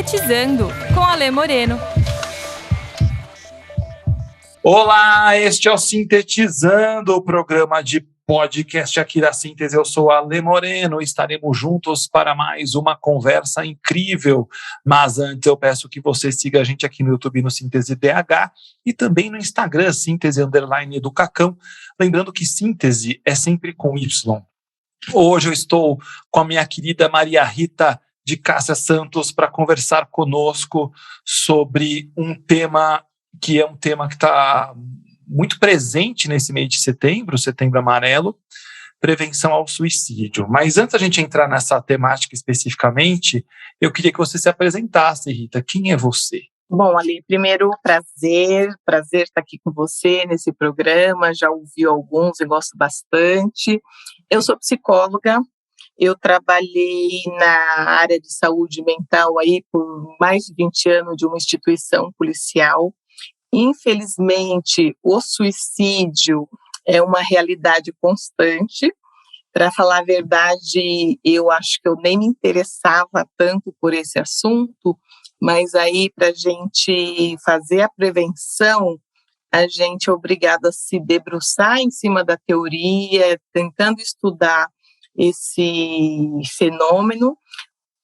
Sintetizando, com Alê Moreno. Olá, este é o Sintetizando, o programa de podcast aqui da Síntese. Eu sou Alê Moreno, estaremos juntos para mais uma conversa incrível. Mas antes eu peço que você siga a gente aqui no YouTube, no Síntese BH, e também no Instagram, Síntese_Educacão. Lembrando que síntese é sempre com Y. Hoje eu estou com a minha querida Maria Rita de Cássia Santos para conversar conosco sobre um tema que está muito presente nesse mês de setembro, Setembro Amarelo, prevenção ao suicídio. Mas antes da gente entrar nessa temática especificamente, eu queria que você se apresentasse, Rita. Quem é você? Bom, Ali, primeiro, prazer estar aqui com você nesse programa, já ouvi alguns e gosto bastante. Eu sou psicóloga, eu trabalhei na área de saúde mental aí por mais de 20 anos de uma instituição policial. Infelizmente, o suicídio é uma realidade constante. Para falar a verdade, eu acho que eu nem me interessava tanto por esse assunto, mas aí para a gente fazer a prevenção, a gente é obrigado a se debruçar em cima da teoria, tentando estudar esse fenômeno,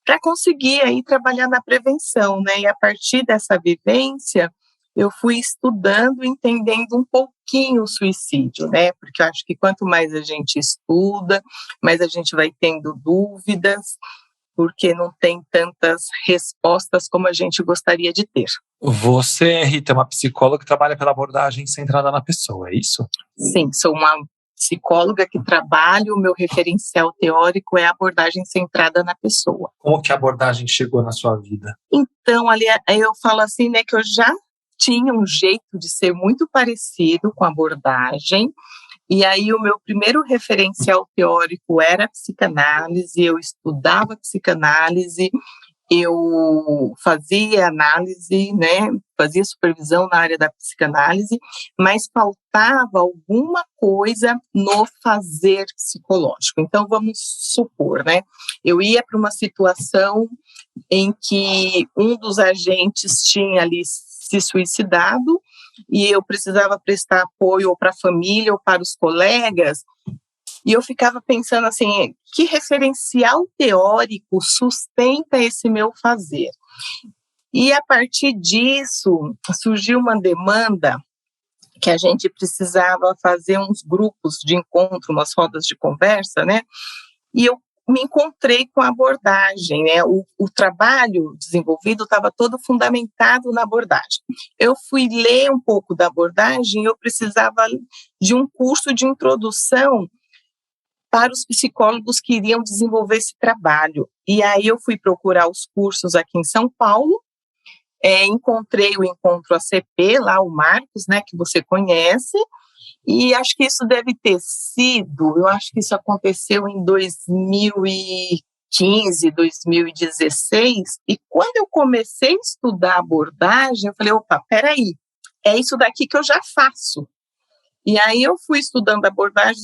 para conseguir aí trabalhar na prevenção, né? E a partir dessa vivência, eu fui estudando, entendendo um pouquinho o suicídio, né? Porque eu acho que quanto mais a gente estuda, mais a gente vai tendo dúvidas, porque não tem tantas respostas como a gente gostaria de ter. Você, Rita, é uma psicóloga que trabalha pela abordagem centrada na pessoa, é isso? Sim, sou uma psicóloga que trabalha, o meu referencial teórico é a abordagem centrada na pessoa. Como que a abordagem chegou na sua vida? Então, ali eu falo assim, né, que eu já tinha um jeito de ser muito parecido com a abordagem, e aí o meu primeiro referencial teórico era a psicanálise, eu estudava psicanálise, eu fazia análise, né, fazia supervisão na área da psicanálise, mas faltava alguma coisa no fazer psicológico. Então, vamos supor, né, eu ia para uma situação em que um dos agentes tinha ali se suicidado e eu precisava prestar apoio ou para a família ou para os colegas, e eu ficava pensando assim, que referencial teórico sustenta esse meu fazer? E a partir disso, surgiu uma demanda que a gente precisava fazer uns grupos de encontro, umas rodas de conversa, né? E eu me encontrei com a abordagem, né? O trabalho desenvolvido estava todo fundamentado na abordagem. Eu fui ler um pouco da abordagem e eu precisava de um curso de introdução para os psicólogos que iriam desenvolver esse trabalho. E aí eu fui procurar os cursos aqui em São Paulo, encontrei o Encontro ACP, lá o Marcos, né, que você conhece, e acho que isso deve ter sido, eu acho que isso aconteceu em 2015, 2016, e quando eu comecei a estudar a abordagem, eu falei, opa, peraí, é isso daqui que eu já faço. E aí eu fui estudando abordagem,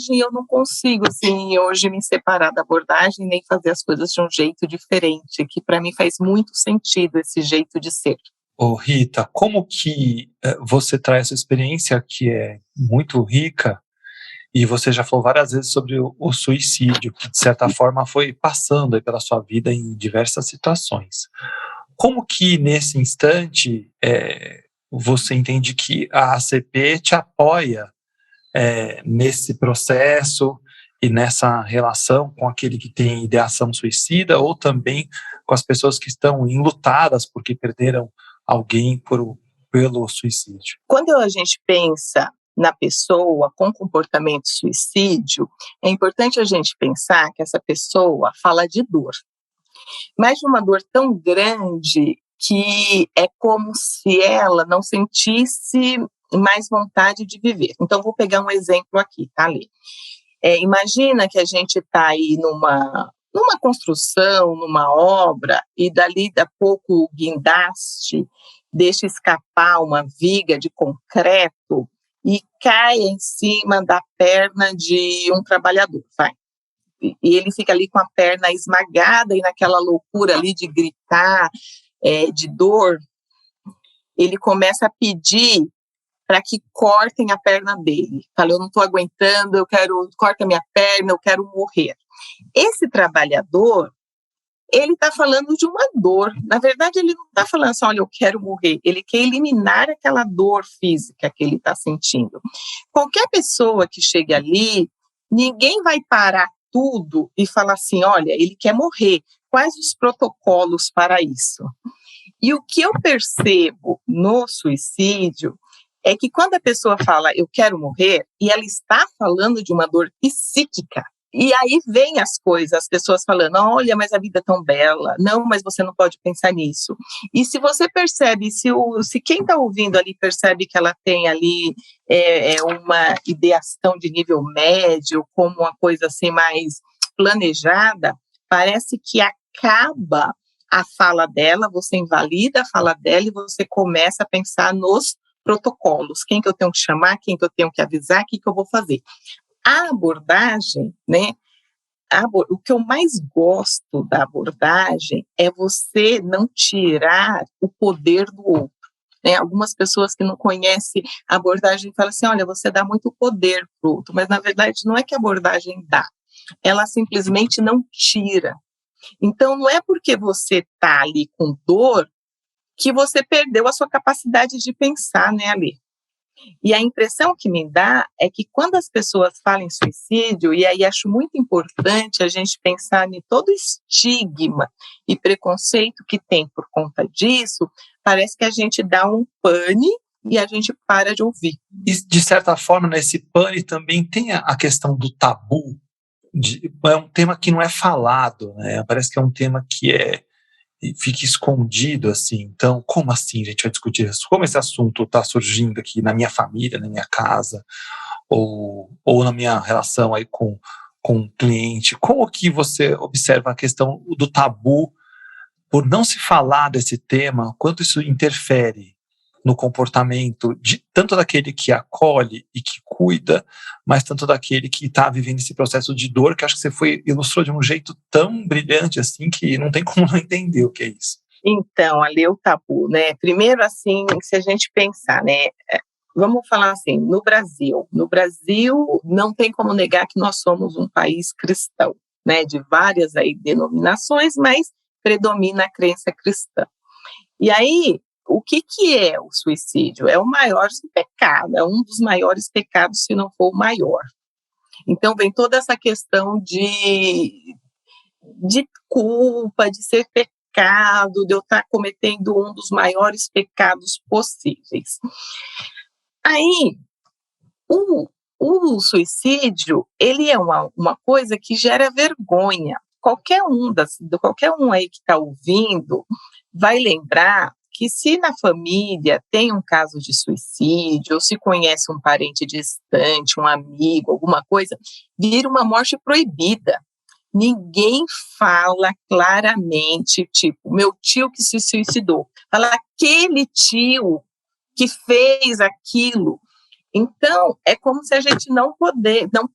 e eu não consigo, assim, hoje me separar da abordagem, nem fazer as coisas de um jeito diferente, que para mim faz muito sentido esse jeito de ser. Ô Rita, como que você traz essa experiência que é muito rica, e você já falou várias vezes sobre o suicídio, que de certa forma foi passando aí pela sua vida em diversas situações. Como que nesse instante você entende que a ACP te apoia nesse processo e nessa relação com aquele que tem ideação suicida, ou também com as pessoas que estão enlutadas porque perderam alguém pelo suicídio? Quando a gente pensa na pessoa com comportamento suicídio, é importante a gente pensar que essa pessoa fala de dor, mas de uma dor tão grande que é como se ela não sentisse mais vontade de viver. Então, vou pegar um exemplo aqui, tá, Lê? Imagina que a gente está aí numa construção, numa obra, e dali a pouco o guindaste deixa escapar uma viga de concreto e cai em cima da perna de um trabalhador, vai. e ele fica ali com a perna esmagada e naquela loucura ali de gritar, de dor, ele começa a pedir para que cortem a perna dele. Fala, eu não estou aguentando, corta minha perna, eu quero morrer. Esse trabalhador, ele está falando de uma dor. Na verdade, ele não está falando assim, olha, eu quero morrer. Ele quer eliminar aquela dor física que ele está sentindo. Qualquer pessoa que chegue ali, ninguém vai parar tudo e falar assim, olha, ele quer morrer. Quais os protocolos para isso? E o que eu percebo no suicídio é que quando a pessoa fala, eu quero morrer, e ela está falando de uma dor psíquica, e aí vem as coisas, as pessoas falando, olha, mas a vida é tão bela, não, mas você não pode pensar nisso. E se você percebe, se quem está ouvindo ali percebe que ela tem ali uma ideação de nível médio, como uma coisa assim mais planejada, parece que acaba a fala dela, você invalida a fala dela e você começa a pensar nos protocolos, quem que eu tenho que chamar, quem que eu tenho que avisar, o que eu vou fazer. A abordagem, né, o que eu mais gosto da abordagem é você não tirar o poder do outro. Né? Algumas pessoas que não conhecem a abordagem falam assim, olha, você dá muito poder para o outro, mas na verdade não é que a abordagem dá, ela simplesmente não tira. Então não é porque você está ali com dor que você perdeu a sua capacidade de pensar, né, Ali? E a impressão que me dá é que quando as pessoas falam em suicídio, e aí acho muito importante a gente pensar em todo o estigma e preconceito que tem por conta disso, parece que a gente dá um pane e a gente para de ouvir. E, de certa forma, nesse pane também tem a questão do tabu. É um tema que não é falado, né? Parece que é um tema que fica escondido, assim. Então, como assim a gente vai discutir isso? Como esse assunto está surgindo aqui na minha família, na minha casa, ou na minha relação aí com um cliente? Como que você observa a questão do tabu por não se falar desse tema, quanto isso interfere no comportamento tanto daquele que acolhe e que cuida, mas tanto daquele que está vivendo esse processo de dor, que acho que você ilustrou de um jeito tão brilhante assim, que não tem como não entender o que é isso. Então, ali o tabu, né? Primeiro, assim, se a gente pensar, né? Vamos falar assim, no Brasil não tem como negar que nós somos um país cristão, né? De várias aí denominações, mas predomina a crença cristã. E aí, o que é o suicídio? É o maior pecado, é um dos maiores pecados, se não for o maior. Então, vem toda essa questão de culpa, de ser pecado, de eu estar cometendo um dos maiores pecados possíveis. Aí, o suicídio, ele é uma coisa que gera vergonha. Qualquer um aí que está ouvindo vai lembrar que se na família tem um caso de suicídio, ou se conhece um parente distante, um amigo, alguma coisa, vira uma morte proibida. Ninguém fala claramente, tipo, meu tio que se suicidou. Fala aquele tio que fez aquilo. Então, é como se a gente não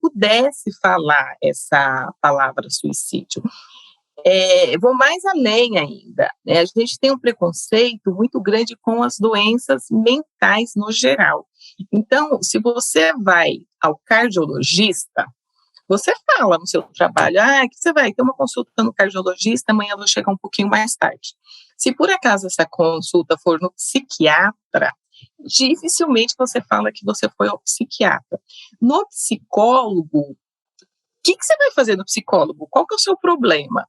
pudesse falar essa palavra suicídio. Vou mais além ainda, né? A gente tem um preconceito muito grande com as doenças mentais no geral. Então, se você vai ao cardiologista, você fala no seu trabalho, que você vai ter uma consulta no cardiologista, amanhã eu vou chegar um pouquinho mais tarde. Se por acaso essa consulta for no psiquiatra, dificilmente você fala que você foi ao psiquiatra. No psicólogo, o que você vai fazer no psicólogo? Qual que é o seu problema?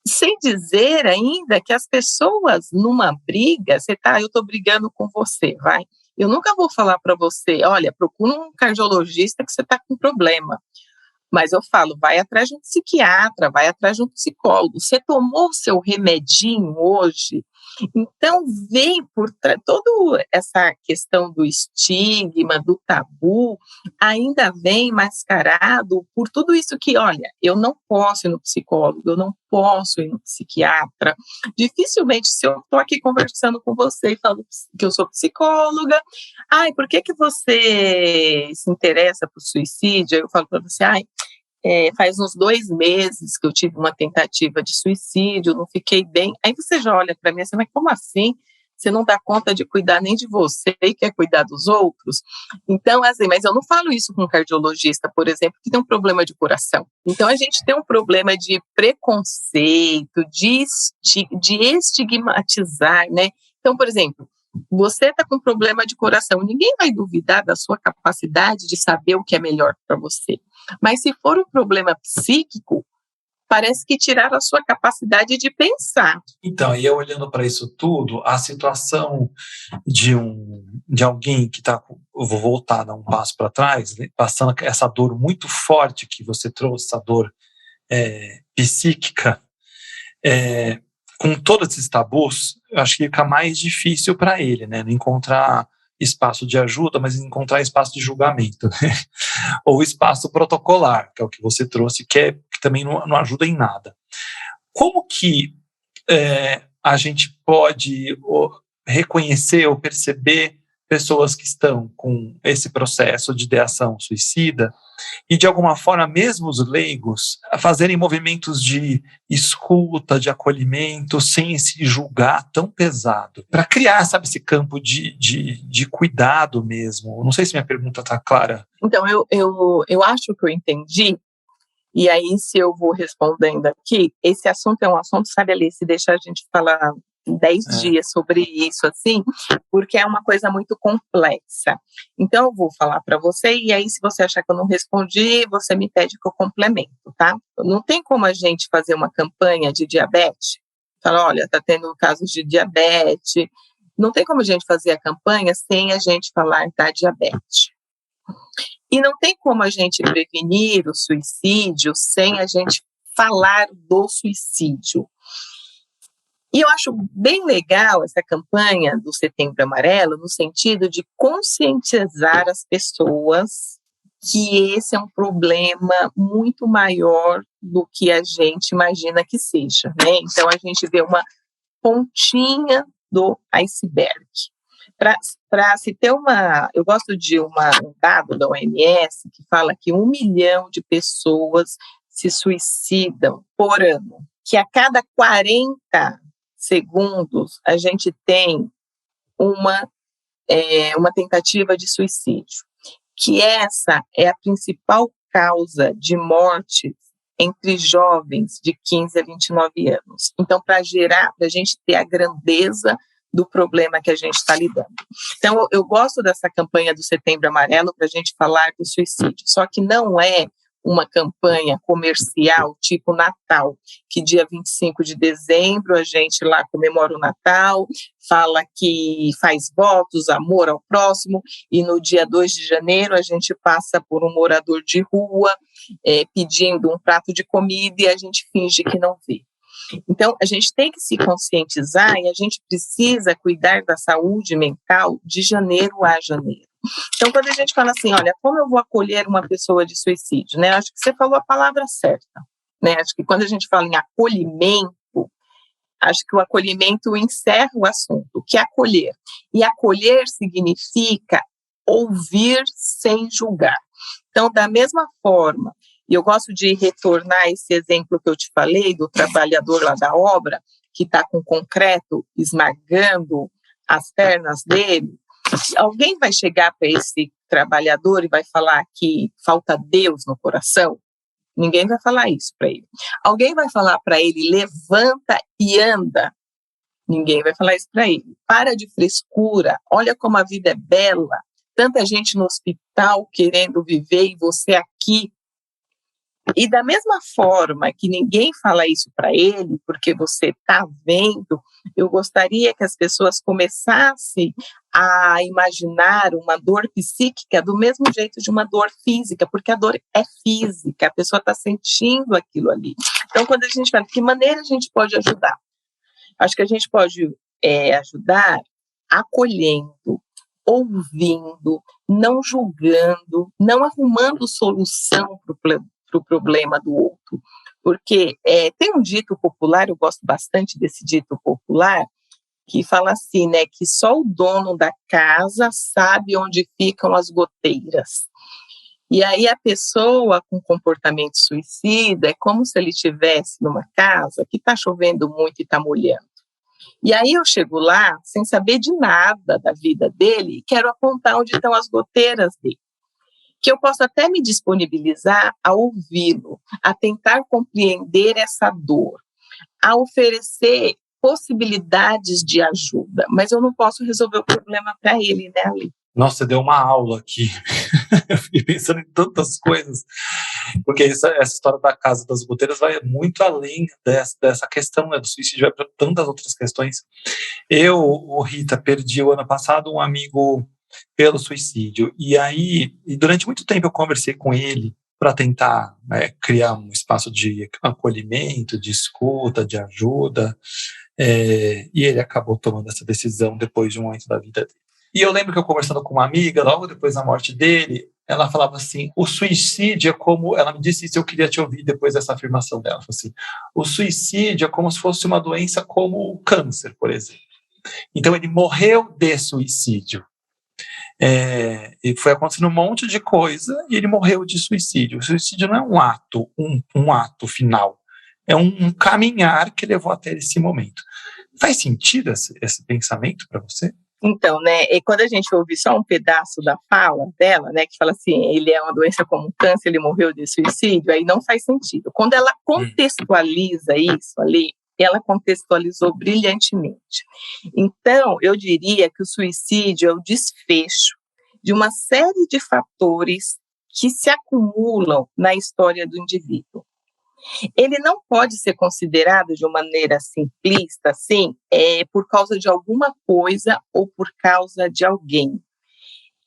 Sem dizer ainda que as pessoas numa briga, eu estou brigando com você, vai. Eu nunca vou falar para você, olha, procura um cardiologista que você está com problema. Mas eu falo, vai atrás de um psiquiatra, vai atrás de um psicólogo. Você tomou o seu remedinho hoje? Então, vem por toda essa questão do estigma, do tabu, ainda vem mascarado por tudo isso que, olha, eu não posso ir no psicólogo, eu não posso ir no psiquiatra. Dificilmente, se eu estou aqui conversando com você e falo que eu sou psicóloga, por que você se interessa por suicídio? Eu falo para você, faz uns 2 meses que eu tive uma tentativa de suicídio, não fiquei bem. Aí você já olha para mim assim, mas como assim? Você não dá conta de cuidar nem de você e quer cuidar dos outros? Então, assim, mas eu não falo isso com um cardiologista, por exemplo, que tem um problema de coração. Então, a gente tem um problema de preconceito, de estigmatizar, né? Então, por exemplo, você está com problema de coração, ninguém vai duvidar da sua capacidade de saber o que é melhor para você. Mas se for um problema psíquico, parece que tiraram a sua capacidade de pensar. Então, e eu olhando para isso tudo, a situação de alguém que está, eu vou voltar, dar um passo para trás, né, passando essa dor muito forte que você trouxe, essa dor psíquica, com todos esses tabus, eu acho que fica mais difícil para ele, né, não encontrar espaço de ajuda, mas encontrar espaço de julgamento, né? Ou espaço protocolar, que é o que você trouxe, que também não ajuda em nada. Como que a gente pode reconhecer ou perceber pessoas que estão com esse processo de ideação suicida e, de alguma forma, mesmo os leigos, fazerem movimentos de escuta, de acolhimento, sem se julgar tão pesado, para criar, sabe, esse campo de cuidado mesmo? Não sei se minha pergunta está clara. Então, eu acho que eu entendi, e aí, se eu vou respondendo aqui, esse assunto é um assunto, sabe, Alice, deixa a gente falar 10 dias sobre isso, assim, porque é uma coisa muito complexa. Então, eu vou falar para você, e aí, se você achar que eu não respondi, você me pede que eu complemento, tá? Não tem como a gente fazer uma campanha de diabetes, falar, olha, está tendo casos de diabetes, não tem como a gente fazer a campanha sem a gente falar da diabetes. E não tem como a gente prevenir o suicídio sem a gente falar do suicídio. E eu acho bem legal essa campanha do Setembro Amarelo, no sentido de conscientizar as pessoas que esse é um problema muito maior do que a gente imagina que seja, né? Então, a gente vê uma pontinha do iceberg. Para se ter eu gosto de um dado da OMS que fala que 1 milhão de pessoas se suicidam por ano, que a cada 40 segundos a gente tem uma tentativa de suicídio, que essa é a principal causa de morte entre jovens de 15 a 29 anos. Então, para a gente ter a grandeza do problema que a gente está lidando. Então, eu gosto dessa campanha do Setembro Amarelo para a gente falar do suicídio, só que não é uma campanha comercial tipo Natal, que dia 25 de dezembro a gente lá comemora o Natal, fala que faz votos, amor ao próximo, e no dia 2 de janeiro a gente passa por um morador de rua pedindo um prato de comida e a gente finge que não vê. Então, a gente tem que se conscientizar e a gente precisa cuidar da saúde mental de janeiro a janeiro. Então, quando a gente fala assim, olha, como eu vou acolher uma pessoa de suicídio, né? Acho que você falou a palavra certa, né? Acho que quando a gente fala em acolhimento, acho que o acolhimento encerra o assunto. O que é acolher? E acolher significa ouvir sem julgar. Então, da mesma forma, e eu gosto de retornar esse exemplo que eu te falei, do trabalhador lá da obra, que está com concreto esmagando as pernas dele. Alguém vai chegar para esse trabalhador e vai falar que falta Deus no coração? Ninguém vai falar isso para ele. Alguém vai falar para ele, levanta e anda? Ninguém vai falar isso para ele. Para de frescura, olha como a vida é bela. Tanta gente no hospital querendo viver e você aqui. E da mesma forma que ninguém fala isso para ele, porque você está vendo, eu gostaria que as pessoas começassem a imaginar uma dor psíquica do mesmo jeito de uma dor física, porque a dor é física, a pessoa está sentindo aquilo ali. Então, quando a gente fala, de que maneira a gente pode ajudar? Acho que a gente pode ajudar acolhendo, ouvindo, não julgando, não arrumando solução para o problema do outro. Porque tem um dito popular, eu gosto bastante desse dito popular, que fala assim, né, que só o dono da casa sabe onde ficam as goteiras. E aí a pessoa com comportamento suicida é como se ele estivesse numa casa que está chovendo muito e está molhando. E aí eu chego lá sem saber de nada da vida dele e quero apontar onde estão as goteiras dele. Que eu posso até me disponibilizar a ouvi-lo, a tentar compreender essa dor, a oferecer possibilidades de ajuda, mas eu não posso resolver o problema para ele, né, Ali? Nossa, deu uma aula aqui. Eu fiquei pensando em tantas coisas, porque essa história da casa das goteiras vai muito além dessa questão, né, do suicídio, vai para tantas outras questões. Rita, perdi o ano passado um amigo pelo suicídio, e durante muito tempo eu conversei com ele para tentar criar um espaço de acolhimento, de escuta, de ajuda, e ele acabou tomando essa decisão depois de um momento da vida dele. E eu lembro que eu conversando com uma amiga, logo depois da morte dele, ela falava assim, o suicídio é como... Ela me disse isso, eu queria te ouvir depois dessa afirmação dela. Ela falou assim, o suicídio é como se fosse uma doença como o câncer, por exemplo. Então ele morreu de suicídio. E foi acontecendo um monte de coisa e ele morreu de suicídio. O suicídio não é um ato, um ato final. É um caminhar que levou até esse momento. Faz sentido esse pensamento para você? Então, né, e quando a gente ouve só um pedaço da fala dela, né, que fala assim, ele é uma doença como um câncer, ele morreu de suicídio, aí não faz sentido. Quando ela contextualiza isso ali, ela contextualizou brilhantemente. Então, eu diria que o suicídio é o desfecho de uma série de fatores que se acumulam na história do indivíduo. Ele não pode ser considerado de uma maneira simplista, assim, por causa de alguma coisa ou por causa de alguém.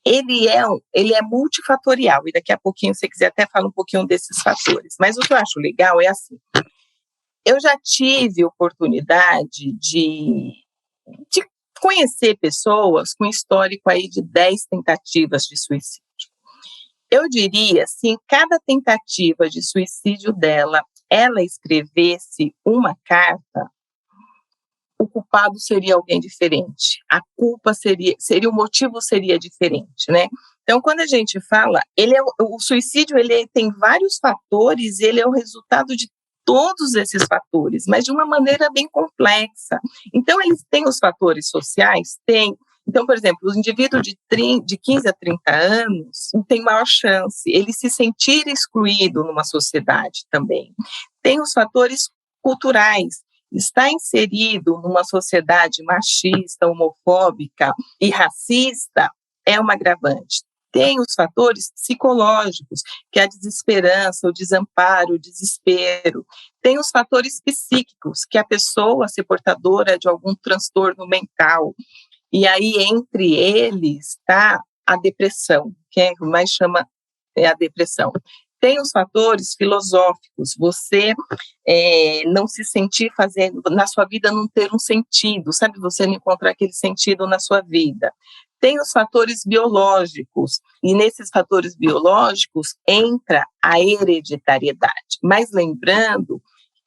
Ele é multifatorial, e daqui a pouquinho, se você quiser, até falo um pouquinho desses fatores. Mas o que eu acho legal é assim, eu já tive oportunidade de conhecer pessoas com histórico aí de 10 tentativas de suicídio. Eu diria, se em cada tentativa de suicídio dela, ela escrevesse uma carta, o culpado seria alguém diferente. A culpa o motivo seria diferente, né? Então, quando a gente fala, o suicídio ele tem vários fatores, ele é o resultado de todos esses fatores, mas de uma maneira bem complexa. Então, eles têm os fatores sociais? Tem. Então, por exemplo, o indivíduo de 15 a 30 anos tem maior chance, ele se sentir excluído numa sociedade também. Tem os fatores culturais, está inserido numa sociedade machista, homofóbica e racista é uma agravante. Tem os fatores psicológicos, que é a desesperança, o desamparo, o desespero. Tem os fatores psíquicos, que é a pessoa ser portadora de algum transtorno mental. E aí, entre eles, está a depressão, que é o que mais chama a depressão. Tem os fatores filosóficos, você não se sentir fazendo, na sua vida não ter um sentido, sabe? Você não encontrar aquele sentido na sua vida. Tem os fatores biológicos, e nesses fatores biológicos entra a hereditariedade. Mas lembrando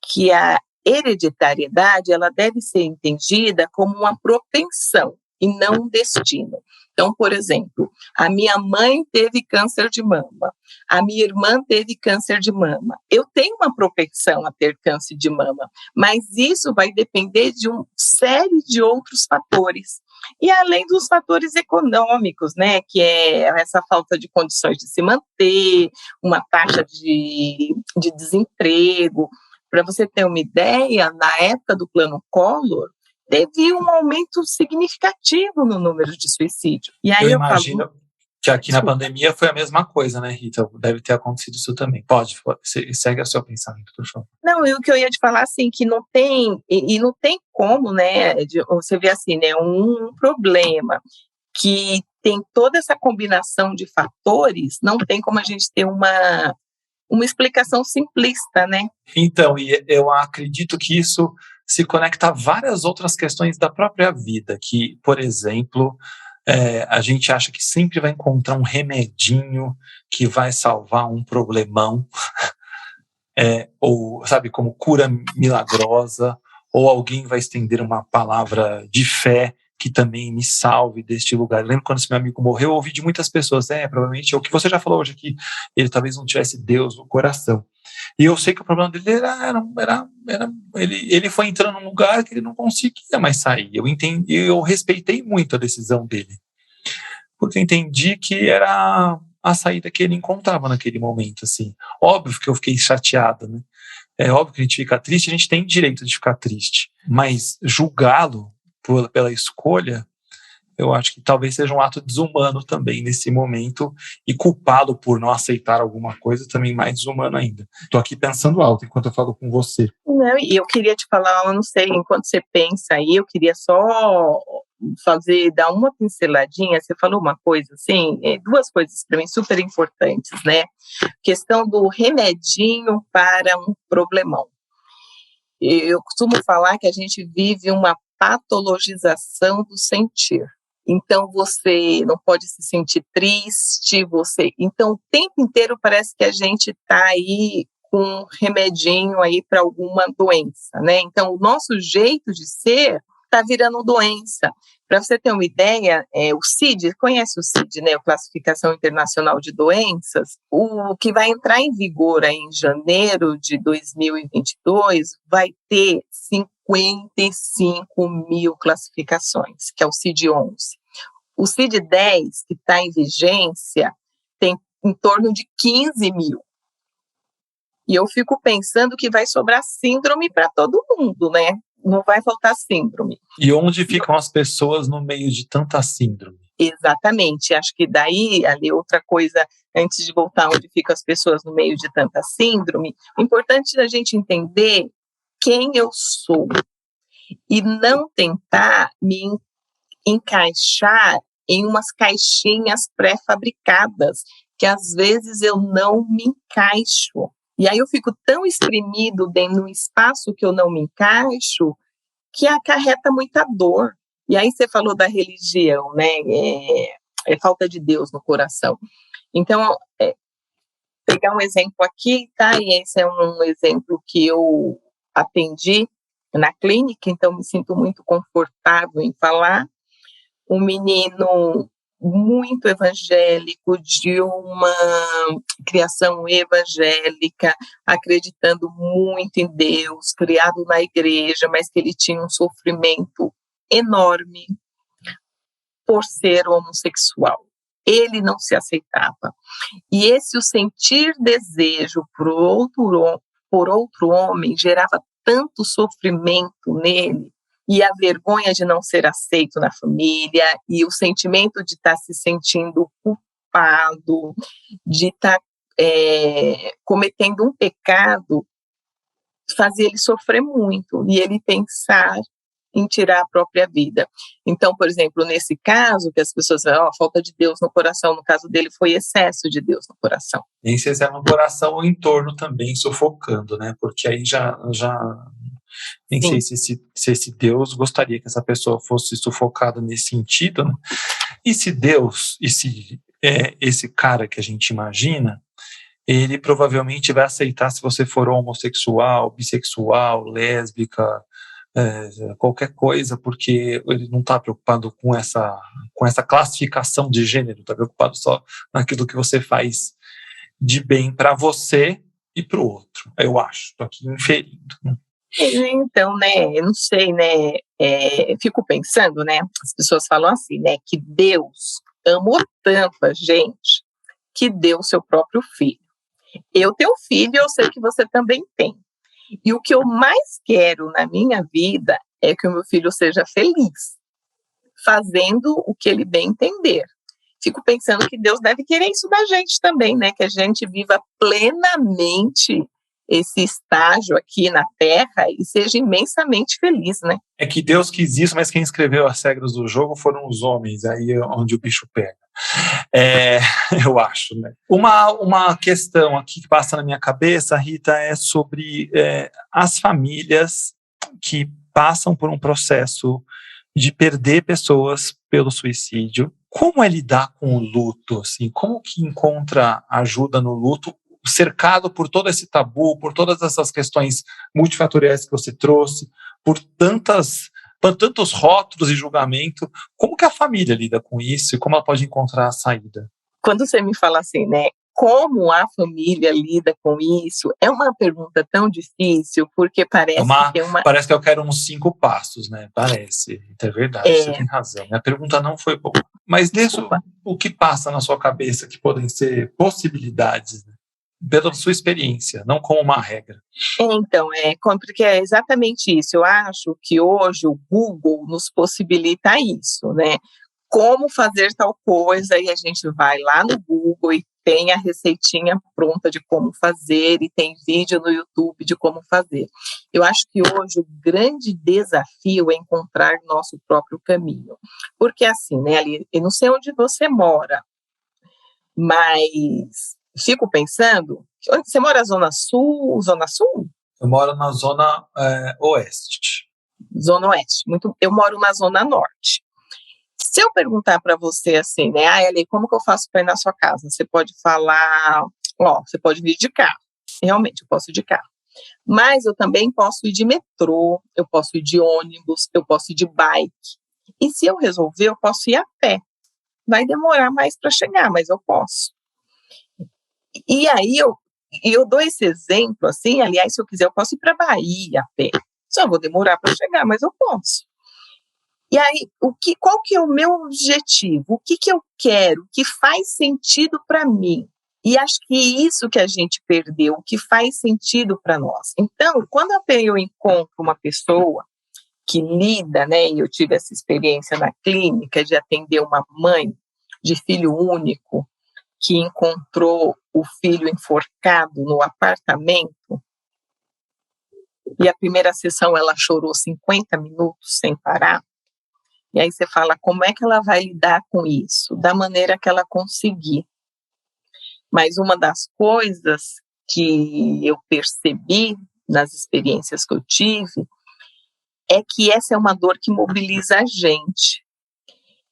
que a hereditariedade ela deve ser entendida como uma propensão e não um destino. Então, por exemplo, a minha mãe teve câncer de mama, a minha irmã teve câncer de mama. Eu tenho uma propensão a ter câncer de mama, mas isso vai depender de uma série de outros fatores. E além dos fatores econômicos, né, que é essa falta de condições de se manter, uma taxa de desemprego. Para você ter uma ideia, na época do Plano Collor, teve um aumento significativo no número de suicídio. E aí eu imagino que aqui na pandemia foi a mesma coisa, né, Rita? Deve ter acontecido isso também. Pode, segue o seu pensamento, por favor. Não, o que eu ia te falar, assim, que não tem, e não tem como, né, você vê assim, né, um problema que tem toda essa combinação de fatores, não tem como a gente ter uma explicação simplista, né? Então, e eu acredito que isso se conecta a várias outras questões da própria vida, que, por exemplo, a gente acha que sempre vai encontrar um remedinho que vai salvar um problemão, ou, sabe, como cura milagrosa, ou alguém vai estender uma palavra de fé que também me salve deste lugar. Eu lembro quando esse meu amigo morreu, eu ouvi de muitas pessoas, provavelmente é o que você já falou hoje aqui, ele talvez não tivesse Deus no coração. E eu sei que o problema dele ele foi entrando num lugar que ele não conseguia mais sair. Eu respeitei muito a decisão dele, porque eu entendi que era a saída que ele encontrava naquele momento, assim. Óbvio que eu fiquei chateado, né? É óbvio que a gente fica triste, a gente tem direito de ficar triste, mas julgá-lo pela escolha, eu acho que talvez seja um ato desumano também nesse momento, e culpá-lo por não aceitar alguma coisa também mais desumano ainda. Estou aqui pensando alto enquanto eu falo com você. Não, e eu queria te falar, eu não sei, enquanto você pensa aí, eu queria só dar uma pinceladinha. Você falou uma coisa assim, duas coisas para mim super importantes, né? Questão do remedinho para um problemão. Eu costumo falar que a gente vive uma patologização do sentir. Então, você não pode se sentir triste, então o tempo inteiro parece que a gente está aí com um remedinho aí para alguma doença, né? Então, o nosso jeito de ser está virando doença. Para você ter uma ideia, o CID, conhece o CID, né? A Classificação Internacional de Doenças, o que vai entrar em vigor aí em janeiro de 2022, vai ter 55 mil classificações, que é o CID-11. O CID-10, que está em vigência, tem em torno de 15 mil. E eu fico pensando que vai sobrar síndrome para todo mundo, né? Não vai faltar síndrome. E onde ficam as pessoas no meio de tanta síndrome? Exatamente. Acho que daí, ali, outra coisa, antes de voltar onde ficam as pessoas no meio de tanta síndrome, é importante a gente entender quem eu sou e não tentar me encaixar em umas caixinhas pré-fabricadas, que às vezes eu não me encaixo. E aí eu fico tão exprimido dentro de um espaço que eu não me encaixo, que acarreta muita dor. E aí você falou da religião, né? É falta de Deus no coração. Então, pegar um exemplo aqui, tá? E esse é um exemplo que eu atendi na clínica, então me sinto muito confortável em falar. Um menino muito evangélico, de uma criação evangélica, acreditando muito em Deus, criado na igreja, mas que ele tinha um sofrimento enorme por ser homossexual. Ele não se aceitava. E o sentir desejo por outro homem gerava tanto sofrimento nele, e a vergonha de não ser aceito na família, e o sentimento de estar se sentindo culpado, de estar cometendo um pecado, fazia ele sofrer muito, e ele pensar em tirar a própria vida. Então, por exemplo, nesse caso, que as pessoas falam, falta de Deus no coração, no caso dele foi excesso de Deus no coração. Nem se é no coração ou em torno também, sufocando, né? Porque aí já nem sei se esse Deus gostaria que essa pessoa fosse sufocada nesse sentido, né? E se Deus, esse cara que a gente imagina, ele provavelmente vai aceitar se você for homossexual, bissexual, lésbica, qualquer coisa, porque ele não está preocupado com essa classificação de gênero, está preocupado só naquilo que você faz de bem para você e para o outro, eu acho, estou aqui inferindo, né? Então, né, eu não sei, né, fico pensando, né, as pessoas falam assim, né, que Deus amou tanto a gente que deu o seu próprio filho. Eu tenho filho e eu sei que você também tem. E o que eu mais quero na minha vida é que o meu filho seja feliz, fazendo o que ele bem entender. Fico pensando que Deus deve querer isso da gente também, né, que a gente viva plenamente esse estágio aqui na Terra e seja imensamente feliz, né? É que Deus quis isso, mas quem escreveu as regras do jogo foram os homens, aí é onde o bicho pega. Eu acho, né? Uma questão aqui que passa na minha cabeça, Rita, é sobre as famílias que passam por um processo de perder pessoas pelo suicídio. Como é lidar com o luto? Assim? Como que encontra ajuda no luto, cercado por todo esse tabu, por todas essas questões multifatoriais que você trouxe, por tantas tantos rótulos e julgamento. Como que a família lida com isso e como ela pode encontrar a saída? Quando você me fala assim, né, como a família lida com isso, é uma pergunta tão difícil, porque parece que tem uma... Parece que eu quero uns 5 passos, né? Parece, é verdade, você tem razão. Minha pergunta não foi boa. Mas nisso, o que passa na sua cabeça que podem ser possibilidades, né? Pela sua experiência, não como uma regra. Então, porque é exatamente isso. Eu acho que hoje o Google nos possibilita isso, né? Como fazer tal coisa, e a gente vai lá no Google e tem a receitinha pronta de como fazer, e tem vídeo no YouTube de como fazer. Eu acho que hoje o grande desafio é encontrar nosso próprio caminho. Porque assim, né, ali, eu não sei onde você mora, mas fico pensando, você mora na Zona Sul, Zona Sul? Eu moro na Zona Oeste. Zona Oeste. Eu moro na Zona Norte. Se eu perguntar para você assim, né, Eli, como que eu faço para ir na sua casa? Você pode falar, você pode vir de carro. Realmente, eu posso ir de carro. Mas eu também posso ir de metrô, eu posso ir de ônibus, eu posso ir de bike. E se eu resolver, eu posso ir a pé. Vai demorar mais para chegar, mas eu posso. E aí eu dou esse exemplo, assim, aliás, se eu quiser, eu posso ir para Bahia a pé. Só vou demorar para chegar, mas eu posso. E aí, qual que é o meu objetivo? O que eu quero? O que faz sentido para mim? E acho que é isso que a gente perdeu, o que faz sentido para nós. Então, quando eu encontro uma pessoa que lida, né, e eu tive essa experiência na clínica de atender uma mãe de filho único que encontrou o filho enforcado no apartamento, e a primeira sessão ela chorou 50 minutos sem parar. E aí você fala, como é que ela vai lidar com isso? Da maneira que ela conseguir. Mas uma das coisas que eu percebi nas experiências que eu tive é que essa é uma dor que mobiliza a gente.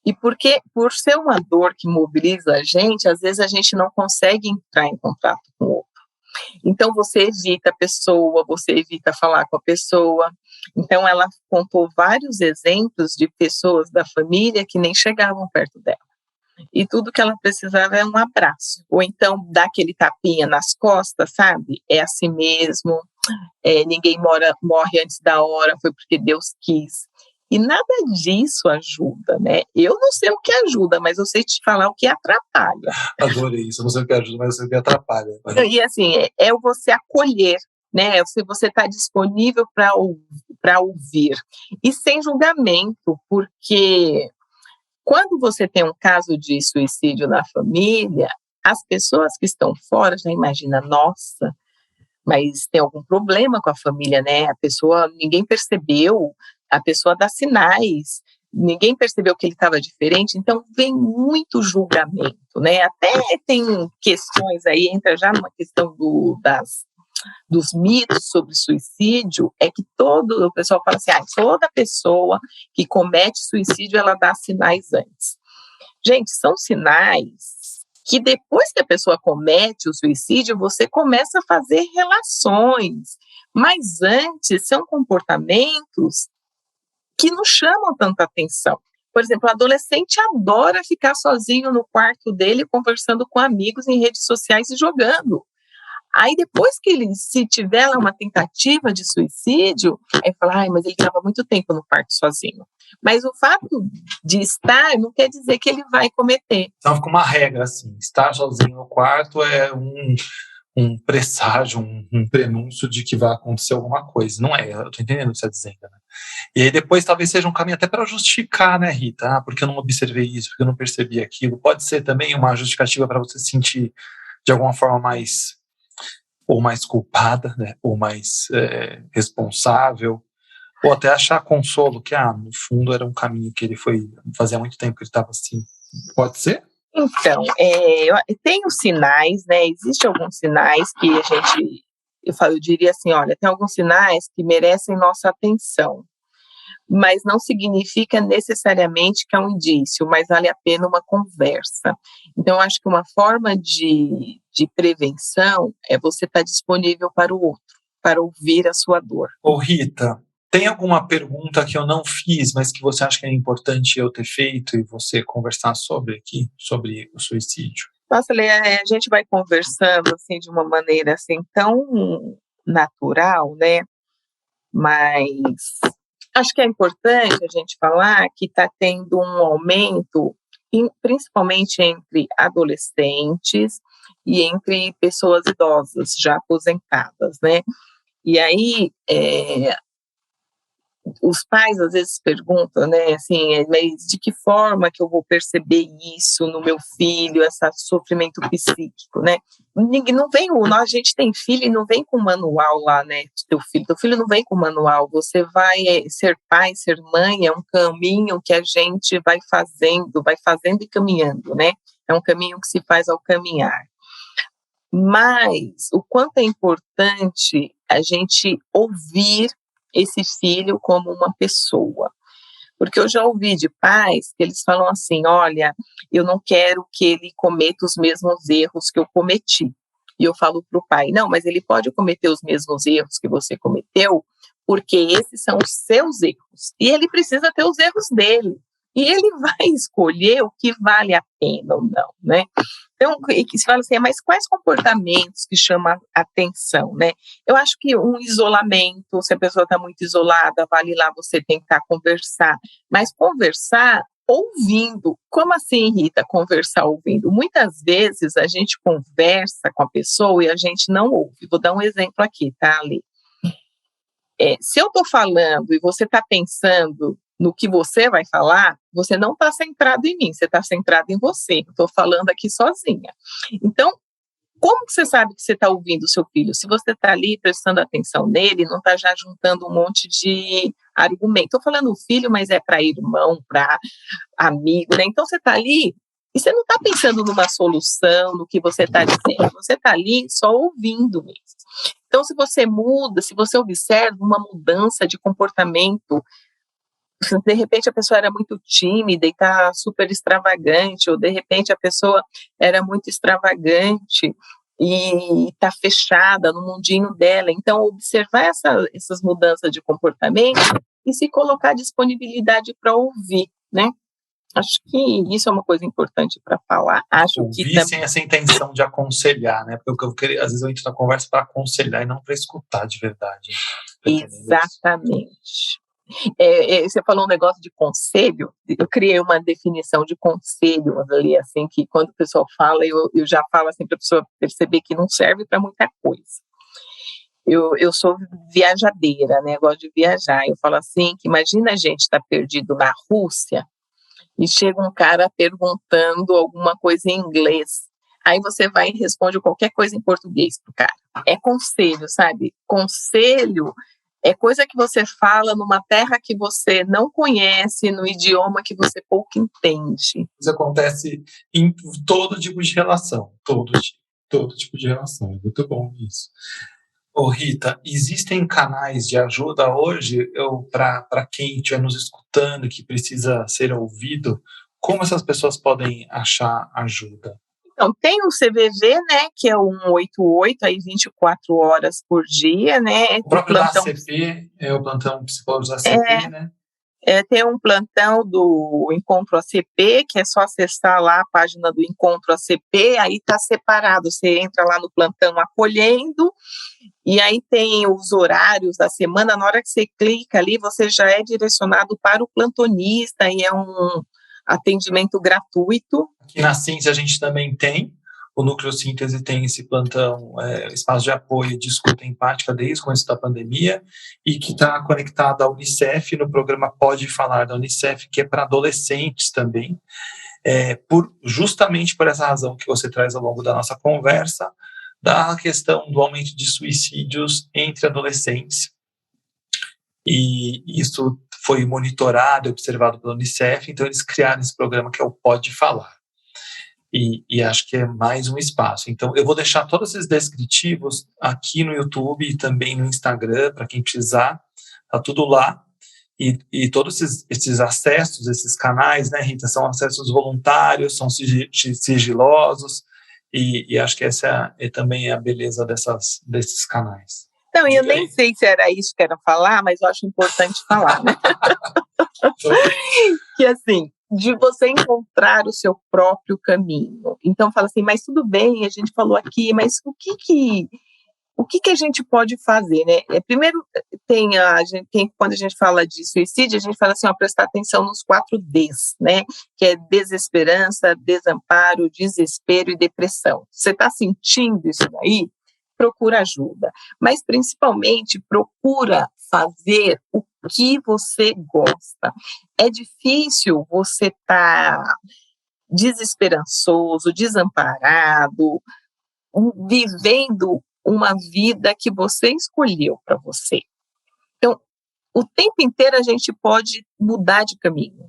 E porque, por ser uma dor que mobiliza a gente, às vezes a gente não consegue entrar em contato com o outro. Então, você evita a pessoa, você evita falar com a pessoa. Então, ela contou vários exemplos de pessoas da família que nem chegavam perto dela. E tudo que ela precisava é um abraço. Ou então, dar aquele tapinha nas costas, sabe? É assim mesmo, ninguém morre antes da hora, foi porque Deus quis. E nada disso ajuda, né? Eu não sei o que ajuda, mas eu sei te falar o que atrapalha. Adorei isso, eu não sei o que ajuda, mas eu sei o que atrapalha. E assim, é você acolher, né? Você está disponível para ouvir. E sem julgamento, porque quando você tem um caso de suicídio na família, as pessoas que estão fora já imaginam, nossa, mas tem algum problema com a família, né? A pessoa, ninguém percebeu, a pessoa dá sinais, ninguém percebeu que ele estava diferente, então vem muito julgamento, né? Até tem questões aí, entra já numa questão dos mitos sobre suicídio, é que o pessoal fala assim, toda pessoa que comete suicídio, ela dá sinais antes. Gente, são sinais que depois que a pessoa comete o suicídio, você começa a fazer relações, mas antes são comportamentos que não chamam tanta atenção. Por exemplo, o adolescente adora ficar sozinho no quarto dele, conversando com amigos em redes sociais e jogando. Aí depois que se tiver lá uma tentativa de suicídio, aí fala, mas ele estava muito tempo no quarto sozinho. Mas o fato de estar não quer dizer que ele vai cometer. Então fica uma regra assim, estar sozinho no quarto é um presságio, um prenúncio de que vai acontecer alguma coisa. Não é, eu estou entendendo o que você está dizendo, né? E aí depois talvez seja um caminho até para justificar, né, Rita? Porque eu não observei isso, porque eu não percebi aquilo. Pode ser também uma justificativa para você se sentir de alguma forma mais culpada, né? Ou mais responsável, ou até achar consolo que, no fundo era um caminho que ele fazia muito tempo que ele estava assim. Pode ser? Então, tem os sinais, né? Existem alguns sinais que eu diria assim, olha, tem alguns sinais que merecem nossa atenção, mas não significa necessariamente que é um indício, mas vale a pena uma conversa. Então, acho que uma forma de prevenção é você estar disponível para o outro, para ouvir a sua dor. Ô Rita, Tem alguma pergunta que eu não fiz, mas que você acha que é importante eu ter feito e você conversar sobre aqui, sobre o suicídio? Nossa, Lê, a gente vai conversando assim de uma maneira assim tão natural, né? Mas acho que é importante a gente falar que está tendo um aumento, principalmente entre adolescentes e entre pessoas idosas já aposentadas, né? E aí os pais às vezes perguntam, né, assim, mas de que forma que eu vou perceber isso no meu filho, esse sofrimento psíquico, né? Não vem, a gente tem filho e não vem com manual lá, né, teu filho não vem com manual, você vai ser pai, ser mãe, é um caminho que a gente vai fazendo e caminhando, né? É um caminho que se faz ao caminhar. Mas o quanto é importante a gente ouvir esse filho como uma pessoa. Porque eu já ouvi de pais que eles falam assim, olha, eu não quero que ele cometa os mesmos erros que eu cometi. E eu falo para o pai, não, mas ele pode cometer os mesmos erros que você cometeu, porque esses são os seus erros. E ele precisa ter os erros dele. E ele vai escolher o que vale a pena ou não, né? Então, se fala assim, mas quais comportamentos que chamam a atenção, né? Eu acho que um isolamento, se a pessoa está muito isolada, vale lá você tentar conversar, mas conversar ouvindo. Como assim, Rita, conversar ouvindo? Muitas vezes a gente conversa com a pessoa e a gente não ouve. Vou dar um exemplo aqui, tá, Ali? Se eu estou falando e você está pensando no que você vai falar, você não está centrado em mim, você está centrado em você. Estou falando aqui sozinha. Então, como que você sabe que você está ouvindo o seu filho? Se você está ali prestando atenção nele, não está já juntando um monte de argumento. Estou falando filho, mas é para irmão, para amigo, né? Então, você está ali e você não está pensando numa solução, no que você está dizendo. Você está ali só ouvindo mesmo. Então, se você muda, se você observa uma mudança de comportamento, de repente a pessoa era muito tímida e está super extravagante, ou de repente a pessoa era muito extravagante e está fechada no mundinho dela. Então, observar essas mudanças de comportamento e se colocar à disponibilidade para ouvir, né? Acho que isso é uma coisa importante para falar. Ouvir sem essa intenção de aconselhar, né? Porque eu queria, às vezes eu entro na conversa para aconselhar e não para escutar de verdade. Exatamente. Você falou um negócio de conselho, eu criei uma definição de conselho ali, assim, que quando o pessoal fala, eu já falo assim para a pessoa perceber que não serve para muita coisa. Eu sou viajadeira, né, eu gosto de viajar, eu falo assim, que imagina a gente estar perdido na Rússia e chega um cara perguntando alguma coisa em inglês, aí você vai e responde qualquer coisa em português pro cara. É conselho, sabe? Conselho é coisa que você fala numa terra que você não conhece, no idioma que você pouco entende. Isso acontece em todo tipo de relação. Todo tipo de relação. É muito bom isso. Ô Rita, existem canais de ajuda hoje para quem estiver nos escutando, que precisa ser ouvido? Como essas pessoas podem achar ajuda? Então, tem o CVV, né, que é o 188, aí 24 horas por dia, né? O próprio plantão da ACP, o plantão psicólogos da ACP, né? Tem um plantão do Encontro ACP, que é só acessar lá a página do Encontro ACP, aí está separado, você entra lá no plantão acolhendo, e aí tem os horários da semana, na hora que você clica ali, você já é direcionado para o plantonista, e é um atendimento gratuito. Aqui na Síntese a gente também tem, o Núcleo Síntese tem esse plantão, espaço de apoio de escuta empática desde o começo da pandemia, e que está conectado à Unicef, no programa Pode Falar da Unicef, que é para adolescentes também, justamente por essa razão que você traz ao longo da nossa conversa, da questão do aumento de suicídios entre adolescentes. E isso foi monitorado e observado pela Unicef, então eles criaram esse programa que é o Pode Falar. E acho que é mais um espaço. Então, eu vou deixar todos esses descritivos aqui no YouTube e também no Instagram, para quem precisar, tá tudo lá. E todos esses acessos, esses canais, né, Rita, são acessos voluntários, são sigilosos, e acho que essa é também a beleza desses canais. Não, eu nem sei se era isso que era falar, mas eu acho importante falar, né? Que assim, de você encontrar o seu próprio caminho. Então fala assim, mas tudo bem, a gente falou aqui, mas o que a gente pode fazer, né? Primeiro, quando a gente fala de suicídio, a gente fala assim, prestar atenção nos 4 Ds, né? Que é desesperança, desamparo, desespero e depressão. Você está sentindo isso daí? Procura ajuda. Mas, principalmente, procura fazer o que você gosta. É difícil você estar desesperançoso, desamparado, vivendo uma vida que você escolheu para você. Então, o tempo inteiro a gente pode mudar de caminho.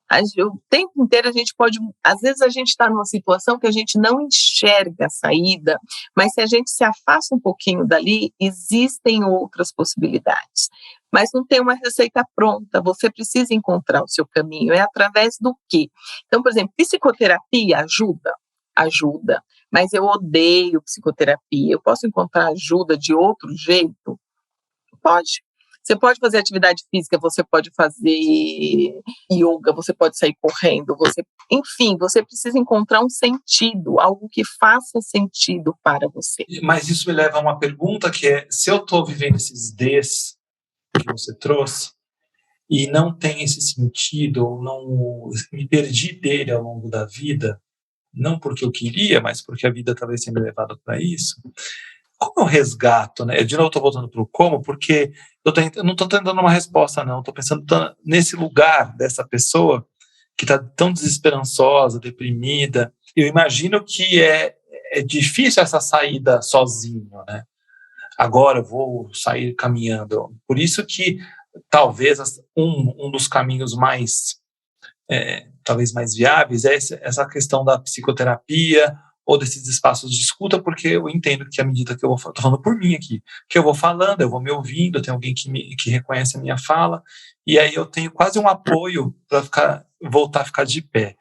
O tempo inteiro a gente pode... Às vezes a gente está numa situação que a gente não enxerga a saída, mas se a gente se afasta um pouquinho dali, existem outras possibilidades. Mas não tem uma receita pronta, você precisa encontrar o seu caminho. É através do quê? Então, por exemplo, psicoterapia ajuda? Ajuda. Mas eu odeio psicoterapia. Eu posso encontrar ajuda de outro jeito? Pode. Você pode fazer atividade física, você pode fazer yoga, você pode sair correndo, enfim, você precisa encontrar um sentido, algo que faça sentido para você. Mas isso me leva a uma pergunta que é, se eu estou vivendo esses Ds que você trouxe, e não tem esse sentido, ou não me perdi dele ao longo da vida, não porque eu queria, mas porque a vida talvez tenha me levado para isso, como eu resgato, né? De novo, estou voltando para o como, porque eu não estou tentando uma resposta, não. Estou pensando nesse lugar dessa pessoa que está tão desesperançosa, deprimida. Eu imagino que é difícil essa saída sozinho, né? Agora eu vou sair caminhando. Por isso que talvez um dos caminhos mais, talvez mais viáveis é essa questão da psicoterapia, ou desses espaços de escuta, porque eu entendo que à medida que eu vou, estou falando por mim aqui, que eu vou falando, eu vou me ouvindo, tem alguém que reconhece a minha fala, e aí eu tenho quase um apoio para voltar a ficar de pé.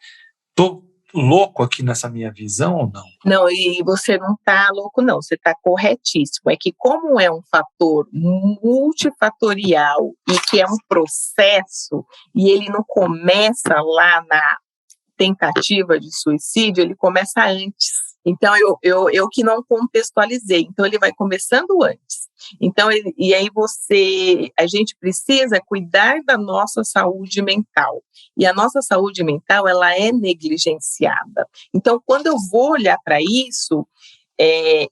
Estou louco aqui nessa minha visão ou não? Não, e você não está louco, não, você está corretíssimo. É que como é um fator multifatorial e que é um processo, e ele não começa lá na tentativa de suicídio, ele começa antes. Então, eu que não contextualizei. Então, ele vai começando antes. Então, e aí a gente precisa cuidar da nossa saúde mental. E a nossa saúde mental, ela é negligenciada. Então, quando eu vou olhar para isso,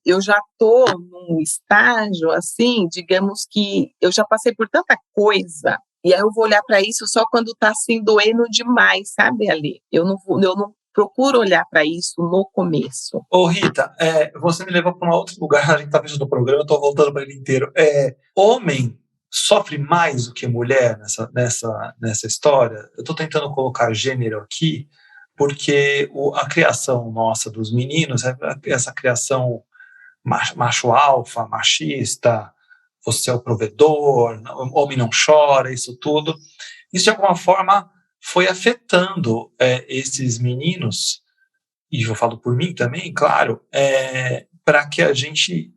eu já estou num estágio, assim, digamos que eu já passei por tanta coisa. E aí eu vou olhar para isso só quando está assim doendo demais, sabe, Ali? Eu não procuro olhar para isso no começo. Ô Rita, você me levou para um outro lugar, a gente está vendo o programa, eu estou voltando para ele inteiro. Homem sofre mais do que mulher nessa história? Eu estou tentando colocar gênero aqui, porque a criação nossa dos meninos, essa criação macho alfa, machista, você é o provedor, o homem não chora, isso tudo. Isso, de alguma forma, foi afetando esses meninos, e eu falo por mim também, claro, para que a gente,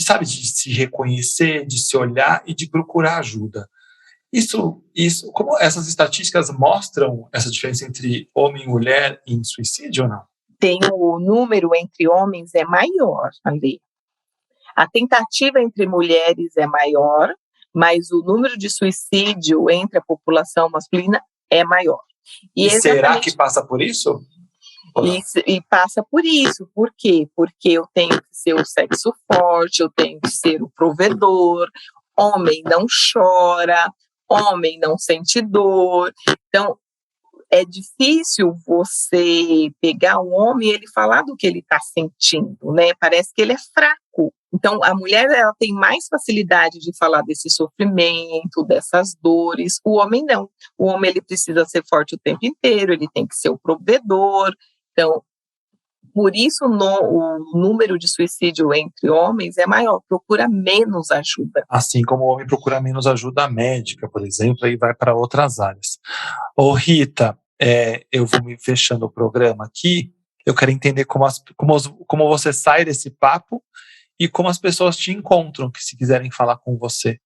sabe, de se reconhecer, de se olhar e de procurar ajuda. Isso, como essas estatísticas mostram essa diferença entre homem e mulher em suicídio ou não? Tem o número entre homens é maior, Ali. A tentativa entre mulheres é maior, mas o número de suicídio entre a população masculina é maior. E será que passa por isso? E passa por isso. Por quê? Porque eu tenho que ser o sexo forte, eu tenho que ser o provedor, homem não chora, homem não sente dor. Então, é difícil você pegar um homem e ele falar do que ele está sentindo, né? Parece que ele é fraco. Então, a mulher, ela tem mais facilidade de falar desse sofrimento, dessas dores. O homem não. O homem, ele precisa ser forte o tempo inteiro, ele tem que ser o provedor. Então, por isso o número de suicídio entre homens é maior, procura menos ajuda. Assim como o homem procura menos ajuda médica, por exemplo, e vai para outras áreas. Ô Rita, eu vou me fechando o programa aqui, eu quero entender como você sai desse papo e como as pessoas te encontram, que se quiserem falar com você.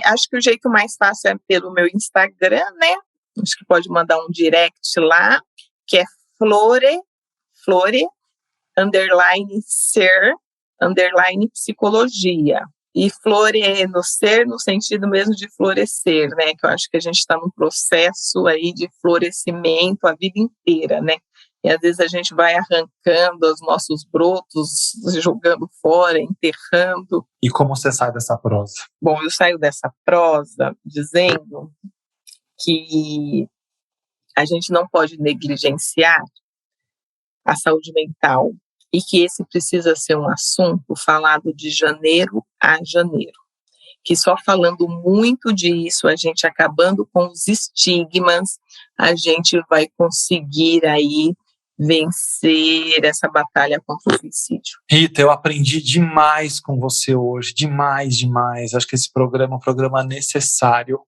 Acho que o jeito mais fácil é pelo meu Instagram, né? Acho que pode mandar um direct lá, que é flore, _ser, _psicologia. E flore no ser, no sentido mesmo de florescer, né? Que eu acho que a gente está num processo aí de florescimento a vida inteira, né? E às vezes a gente vai arrancando os nossos brotos, jogando fora, enterrando. E como você sai dessa prosa? Bom, eu saio dessa prosa dizendo que a gente não pode negligenciar a saúde mental e que esse precisa ser um assunto falado de janeiro a janeiro. Que só falando muito disso, a gente acabando com os estigmas, a gente vai conseguir aí vencer essa batalha contra o suicídio. Rita, eu aprendi demais com você hoje, demais. Acho que esse programa é um programa necessário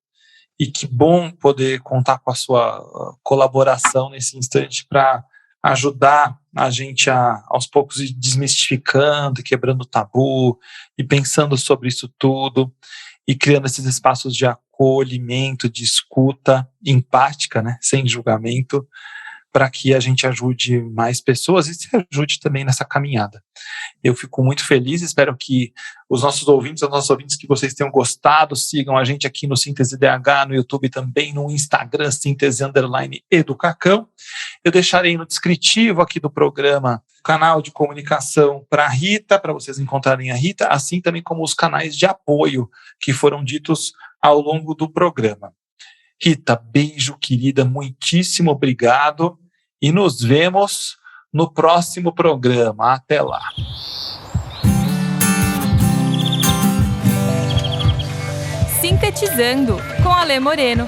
e que bom poder contar com a sua colaboração nesse instante para ajudar a gente aos poucos ir desmistificando, quebrando o tabu e pensando sobre isso tudo e criando esses espaços de acolhimento, de escuta empática, né, sem julgamento, para que a gente ajude mais pessoas e se ajude também nessa caminhada. Eu fico muito feliz, espero que os nossos ouvintes, que vocês tenham gostado, sigam a gente aqui no Síntese DH, no YouTube também, no Instagram, Síntese_Educacão. Eu deixarei no descritivo aqui do programa o canal de comunicação para a Rita, para vocês encontrarem a Rita, assim também como os canais de apoio que foram ditos ao longo do programa. Rita, beijo, querida, muitíssimo obrigado e nos vemos no próximo programa. Até lá. Sintetizando com Alê Moreno.